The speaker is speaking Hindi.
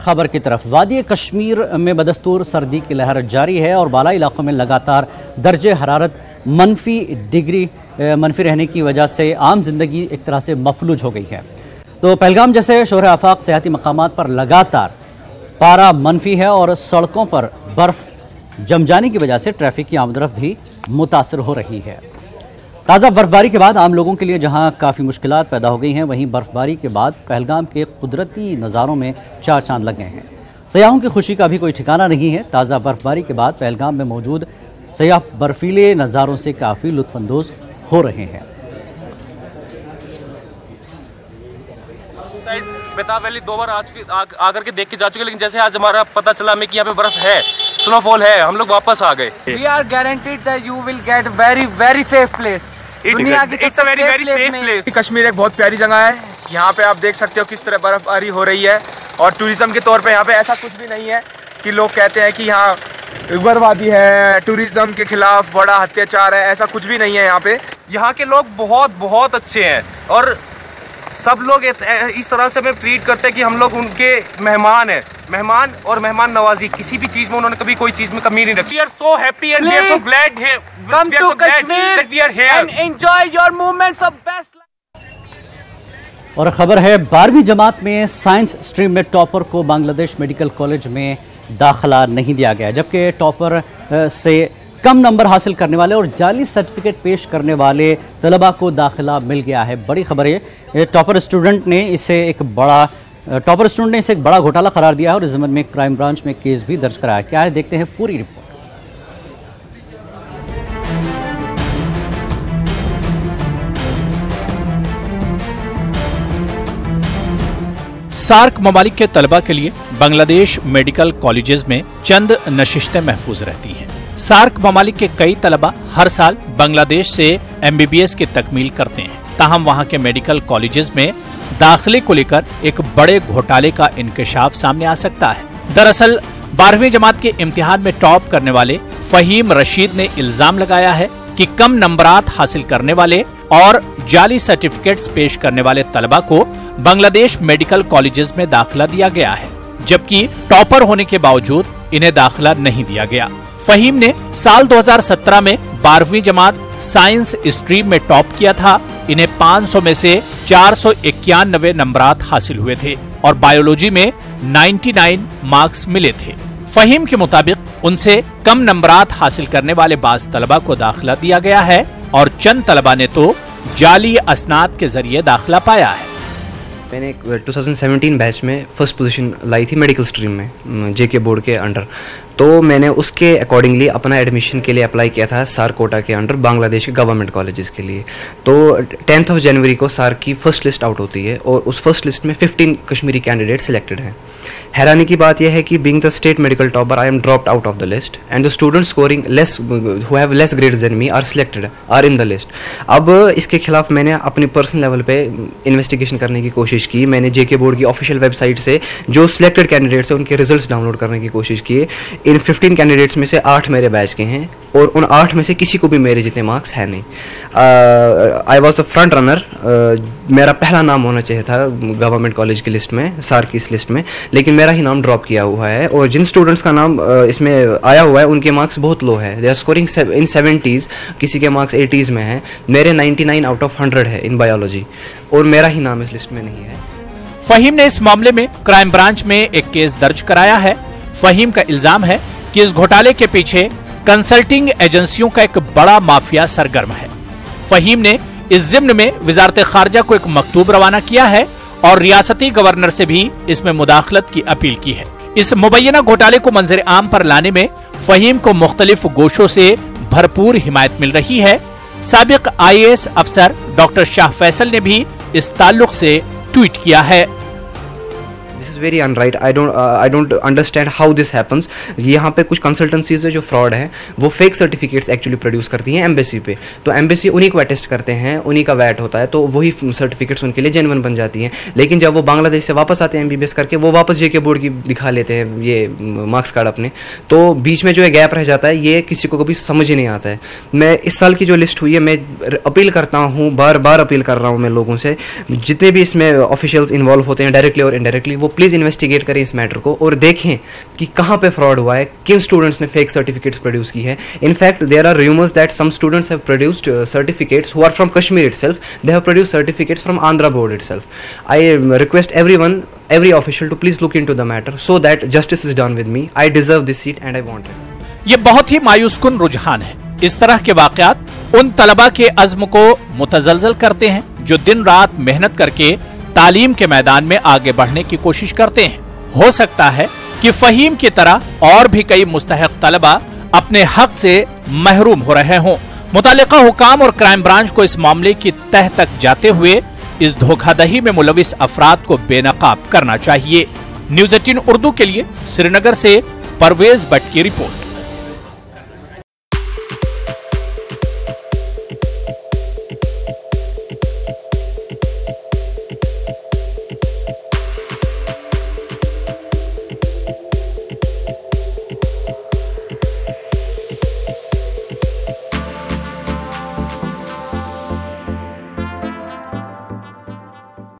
खबर की तरफ। वादी कश्मीर में बदस्तूर सर्दी की लहर जारी है और बालाई इलाकों में लगातार दर्जे हरारत मनफी रहने की वजह से आम जिंदगी एक तरह से मफलूज हो गई है। तो पहलगाम जैसे शोहर आफाक सियाती मकामात पर लगातार पारा मनफी है और सड़कों पर बर्फ जम जाने की वजह से ट्रैफिक की आमदरफ्त भी मुतासर हो रही है। ताज़ा बर्फबारी के बाद आम लोगों के लिए जहां काफ़ी मुश्किलात पैदा हो गई हैं, वहीं बर्फबारी के बाद पहलगाम के कुदरती नज़ारों में चार चांद लग गए हैं। सयाहों की खुशी का भी कोई ठिकाना नहीं है। ताज़ा बर्फबारी के बाद पहलगाम में मौजूद सयाह बर्फीले नज़ारों से काफ़ी लुत्फानंदोज हो रहे हैं। बेताब वैली 2 बार आकर के देख के जा चुके, लेकिन जैसे आज हमारा पता चला हमें कि यहाँ पे बर्फ है, स्नोफॉल है, हम लोग वापस आ गए। We are guaranteed that you will get very safe place. It's a very safe place. Kashmir एक बहुत प्यारी जगह है। यहाँ पे आप देख सकते हो किस तरह बर्फबारी हो रही है और टूरिज्म के तौर पे यहाँ पे ऐसा कुछ भी नहीं है कि लोग कहते हैं कि यहाँ बर्बादी है, टूरिज्म के खिलाफ बड़ा अत्याचार है, ऐसा कुछ भी नहीं है। यहाँ के लोग बहुत अच्छे हैं और सब लोग इस तरह से हमें ट्रीट करते हैं कि हम लोग उनके मेहमान हैं। मेहमान और मेहमान नवाजी, किसी भी चीज में उन्होंने कभी कोई चीज में कमी नहीं रखी। We are so happy and we are so glad here. Come to Kashmir that we are here and enjoy your moments of best life. और खबर है 12वीं जमात में साइंस स्ट्रीम में टॉपर को बांग्लादेश मेडिकल कॉलेज में दाखिला नहीं दिया गया, जबकि टॉपर से कम नंबर हासिल करने वाले और जाली सर्टिफिकेट पेश करने वाले तलबा को दाखिला मिल गया है। बड़ी खबर है, टॉपर स्टूडेंट ने इसे एक बड़ा घोटाला करार दिया है और इस ज़मीन में क्राइम ब्रांच में केस भी दर्ज कराया। क्या है, देखते हैं पूरी रिपोर्ट। सार्क ममालिक के तलबा के लिए बांग्लादेश मेडिकल कॉलेजेस में चंद नशिस्तें महफूज रहती हैं। सार्क ममालिक के कई तलबा हर साल बांग्लादेश से MBBS की तकमील करते हैं, ताहम वहां के मेडिकल कॉलेजेस में दाखिले को लेकर एक बड़े घोटाले का इंकशाफ सामने आ सकता है। दरअसल 12वीं जमात के इम्तिहान में टॉप करने वाले फहीम रशीद ने इल्जाम लगाया है कि कम नंबरात हासिल करने वाले और जाली सर्टिफिकेट्स पेश करने वाले तलबा को बांग्लादेश मेडिकल कॉलेजेस में दाखिला दिया गया है, जबकि टॉपर होने के बावजूद इन्हें दाखिला नहीं दिया गया। फहीम ने साल 2017 में 12वीं जमात साइंस स्ट्रीम में टॉप किया था। इन्हें 500 में से 491 नंबरात हासिल हुए थे और बायोलॉजी में 99 मार्क्स मिले थे। फहीम के मुताबिक उनसे कम नंबरात हासिल करने वाले बाज़ तलबा को दाखिला दिया गया है और चंद तलबा ने तो जाली असनाद के जरिए दाखिला पाया है। मैंने 2017 बैच में फर्स्ट पोजीशन लाई थी मेडिकल स्ट्रीम में JK बोर्ड के अंडर, तो मैंने उसके अकॉर्डिंगली अपना एडमिशन के लिए अप्लाई किया था सार्क कोटा के अंडर बांग्लादेश के गवर्नमेंट कॉलेजेस के लिए। तो 10 जनवरी को सार्क की फर्स्ट लिस्ट आउट होती है और उस फर्स्ट लिस्ट में 15 कश्मीरी कैंडिडेट सिलेक्टेड हैं। हैरानी की बात यह है कि being the state medical topper I am dropped out of the list and the students scoring less who have less grades than me are in the list. अब इसके खिलाफ मैंने अपनी पर्सनल लेवल पे इन्वेस्टिगेशन करने की कोशिश की। मैंने JK बोर्ड की ऑफिशियल वेबसाइट से जो सिलेक्टेड कैंडिडेट्स हैं उनके रिजल्ट्स डाउनलोड करने की कोशिश की। इन 15 कैंडिडेट्स में से 8 मेरे बैच के हैं और उन 8 में से किसी को भी मेरे जितने मार्क्स है नहीं। I was the front runner. मेरा पहला नाम होना चाहिए था गवर्नमेंट कॉलेज की लिस्ट में, सार्क की इस लिस्ट में, लेकिन मेरा ही नाम ड्रॉप किया हुआ है। और जिन स्टूडेंट्स का नाम इसमें आया हुआ है उनके मार्क्स बहुत लो है। They are scoring in 70s, किसी के मार्क्स 80s में है। मेरे 99 आउट ऑफ 100 है इन बायोलॉजी और मेरा ही नाम इस लिस्ट में नहीं है। फहीम ने इस मामले में क्राइम ब्रांच में एक केस दर्ज कराया है। फहीम का इल्जाम है कि इस घोटाले के पीछे कंसल्टिंग एजेंसियों का एक बड़ा माफिया सरगर्म है। फहीम ने इस जिम्न में वजारत खारजा को एक मकतूब रवाना किया है और रियासती गवर्नर से भी इसमें मुदाखलत की अपील की है। इस मुबैना घोटाले को मंजर आम पर लाने में फहीम को मुख्तलिफ गोशों से भरपूर हिमायत मिल रही है। साबिक IAS अफसर डॉक्टर शाह फैसल ने भी इस ताल्लुक से ट्वीट किया है। Very unright, I don't understand how this happens. यहाँ पे कुछ कंसल्टेंसीज है जो फ्रॉड है, वो फेक सर्टिफिकेट्स एक्चुअली प्रोड्यूस करती हैं एम्बेसी पे, तो एम्बेसी उन्हीं को अटेस्ट करते हैं, उन्हीं का वैट होता है, तो वही सर्टिफिकेट्स उनके लिए जेन्युइन बन जाती हैं। लेकिन जब वो बांग्लादेश से वापस आते हैं MBBS करके, वो वापस JK बोर्ड की दिखा लेते हैं ये मार्क्स कार्ड अपने, तो बीच में जो है गैप रह जाता है, ये किसी को कभी समझ ही नहीं आता है। मैं इस साल की जो लिस्ट हुई है, मैं अपील करता हूँ, बार बार अपील कर रहा हूँ मैं लोगों से, जितने भी इसमें ऑफिशियल्स इन्वॉल्व होते हैं डायरेक्टली और इनडायरेक्टली, वो प्लीज़ इन्वेस्टिगेट करें इस मैटर को और देखें कि कहाँ पे फ्रॉड हुआ है, किन स्टूडेंट्स ने फेक सर्टिफिकेट्स प्रोड्यूस की है। In fact there are rumours that some students have produced certificates who are from Kashmir itself, they have produced certificates from Andhra board itself. I request every official to please look into the matter so that justice is done with me. I deserve this seat and I want it. ये बहुत ही मायूसकुन रुझान है। इस तरह के वाकयात उन तलबा के अज़्म को मुतज़लज़ल करते हैं जो दिन रात मेहनत करके तालीम के मैदान में आगे बढ़ने की कोशिश करते हैं। हो सकता है कि फहीम की तरह और भी कई मुस्तहक तलबा अपने हक से महरूम हो रहे हों। मुतालिका हुकाम और क्राइम ब्रांच को इस मामले की तह तक जाते हुए इस धोखाधही में मुलविस अफराद को बेनकाब करना चाहिए। न्यूज़ 18 उर्दू के लिए श्रीनगर से परवेज भट्ट की रिपोर्ट।